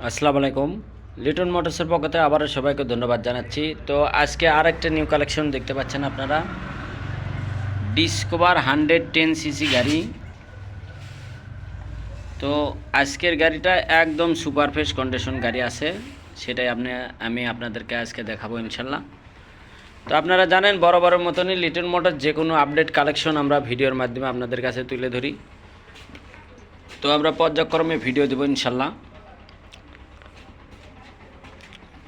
আসসালামু আলাইকুম। লিটন মোটরসের পক্ষ থেকে আবারও সবাইকে ধন্যবাদ জানাচ্ছি। তো আজকে আরেকটা নিউ কালেকশন দেখতে পাচ্ছেন আপনারা, ডিসকভার 110 সিসি গাড়ি। তো আজকের গাড়িটা একদম সুপার ফ্রেশ কন্ডিশন গাড়ি আছে, সেটাই আমি আপনাদেরকে আজকে দেখাবো ইনশাল্লাহ। তো আপনারা জানেন বরাবরের মতনই লিটন মোটর যে কোনো আপডেট কালেকশন আমরা ভিডিওর মাধ্যমে আপনাদের কাছে তুলে ধরি। তো আমরা পর্যায়ক্রমে ভিডিও দেবো ইনশাল্লাহ।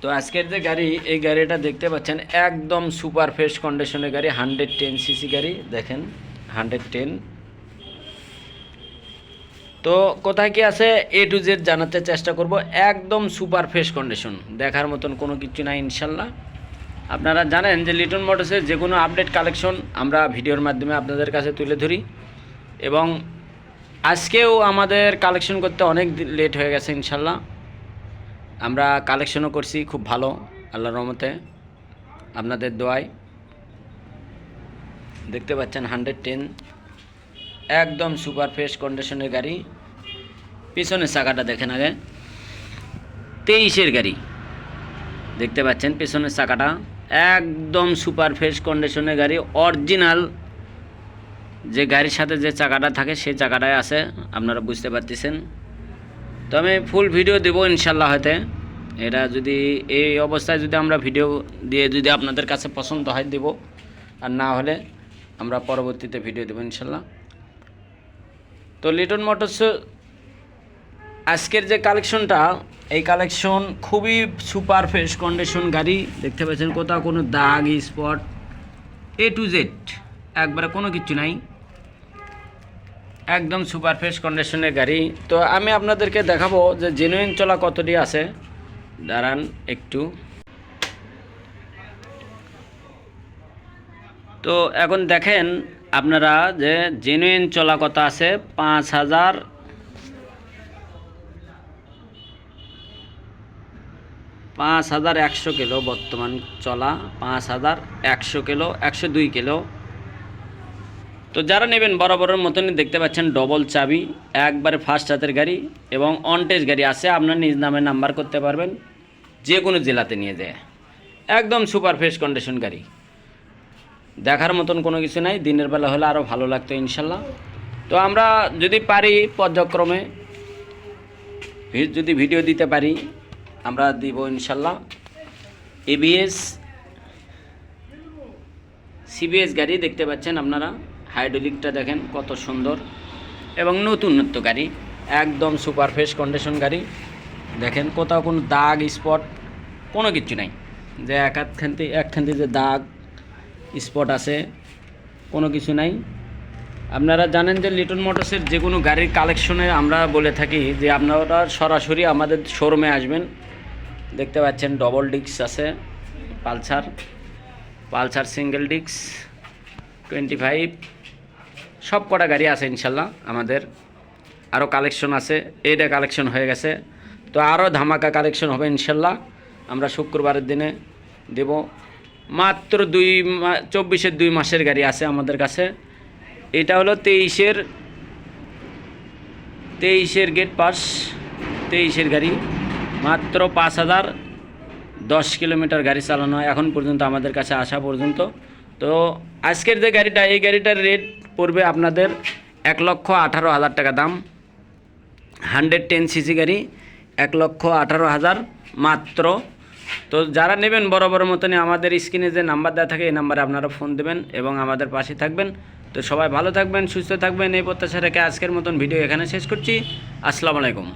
তো আজকের যে গাড়ি, এই গাড়িটা দেখতে পাচ্ছেন একদম সুপার ফ্রেশ কন্ডিশনের গাড়ি, 110 সিসি গাড়ি। দেখেন 110। তো কোথায় কি আছে A to Z জানাতে চেষ্টা করব। একদম সুপার ফ্রেশ কন্ডিশন, দেখার মতন কোনো কিছু নাই ইনশাল্লাহ। আপনারা জানেন যে লিটন মোটরসের যে কোনো আপডেট কালেকশন আমরা ভিডিওর মাধ্যমে আপনাদের কাছে তুলে ধরি, এবং আজকেও আমাদের কালেকশন করতে অনেক লেট হয়ে গেছে ইনশাল্লাহ। আমরা কালেকশনও করছি খুব ভালো আল্লাহর রহমতে, আপনাদের দোয়ায়। দেখতে পাচ্ছেন 110 একদম সুপার ফ্রেশ কন্ডিশনের গাড়ি। পিছনের চাকাটা দেখেন আগে, 23-এর গাড়ি। দেখতে পাচ্ছেন পিছনের চাকাটা একদম সুপার ফ্রেশ কন্ডিশনের গাড়ি, অরিজিনাল যে গাড়ির সাথে যে চাকাটা থাকে সেই চাকাটাই আছে, আপনারা বুঝতে পারতেছেন। তো আমি ফুল ভিডিও দেবো ইনশাল্লাহ। হয়তো এটা যদি এই অবস্থায় যদি আমরা ভিডিও দিয়ে যদি আপনাদের কাছে পছন্দ হয় দেব, আর না হলে আমরা পরবর্তীতে ভিডিও দেবো ইনশাল্লাহ। তো লিটন মোটরস আজকের যে কালেকশনটা, এই কালেকশন খুবই সুপার ফ্রেশ কন্ডিশন গাড়ি। দেখতে পাচ্ছেন কোথাও কোনো দাগ স্পট, A to Z একবারে কোনো কিছু নাই, একদম সুপার ফ্রেশ কন্ডিশনের গাড়ি। তো আমি আপনাদেরকে দেখাবো যে জেনুইন চলা কতটি আছে। দাঁড়ান একটু। তো এখন দেখেন আপনারা যে জেনুইন চলা কত আছে। 5,100 কিলো বর্তমান চলা, 5,100 কিলো, 102 কিলো। তো যারা নেবেন বরাবরের মতনই দেখতে পাচ্ছেন ডবল চাবি, একবারে ফার্স্ট হাতের গাড়ি এবং অনটেজ গাড়ি আছে। আপনার নিজ নামে নাম্বার করতে পারবেন, যে কোনো জেলাতে নিয়ে যায়। একদম সুপার ফ্রেশ কন্ডিশন গাড়ি, দেখার মতন কোনো কিছু নাই। দিনের বেলা হলে আরও ভালো লাগতো ইনশাল্লাহ। তো আমরা যদি পারি পর্যায়ক্রমে যদি ভিডিও দিতে পারি আমরা দিব ইনশাল্লাহ। ABS CBS গাড়ি দেখতে পাচ্ছেন আপনারা, হাইড্রোলিকটা দেখেন কত সুন্দর এবং নতুনত্ব গাড়ি, একদম সুপার ফ্রেশ কন্ডিশন গাড়ি। দেখেন কোথাও কোনো দাগ স্পট কোনো কিছু নাই, যে একখানতে যে দাগ স্পট আছে কোনো কিছু নাই। আপনারা জানেন যে লিটন মোটরসের যে কোনো গাড়ির কালেকশনে আমরা বলে থাকি যে আপনারা সরাসরি আমাদের শোরুমে আসবেন। দেখতে পাচ্ছেন ডবল ডিস্ক আছে, পালসার সিঙ্গেল ডিস্ক 25, সব কটা গাড়ি আছে ইনশাল্লাহ। আমাদের আরও কালেকশন আছে, এইটা কালেকশন হয়ে গেছে, তো আরও ধামাকা কালেকশন হবে ইনশাল্লাহ। আমরা শুক্রবারের দিনে দেব। মাত্র 24-এর 2 মাসের গাড়ি আছে আমাদের কাছে। এটা হলো 23-এর গেট পাস, 23-এর গাড়ি। মাত্র 5,010 কিলোমিটার গাড়ি চালানো হয় এখন পর্যন্ত আমাদের কাছে আসা পর্যন্ত। তো আজকের যে গাড়িটা, এই গাড়িটার রেট পড়বে আপনাদের 1,18,000 টাকা দাম। 110 সিসি গাড়ি, 1,18,000 মাত্র। তো যারা নেবেন বরাবরের মতনই আমাদের স্ক্রিনে যে নাম্বার দেওয়া থাকে এই নাম্বারে আপনারা ফোন দেবেন এবং আমাদের পাশে থাকবেন। তো সবাই ভালো থাকবেন, সুস্থ থাকবেন, এই প্রত্যাশা রেখে আজকের মতন ভিডিও এখানে শেষ করছি। আসসালামু আলাইকুম।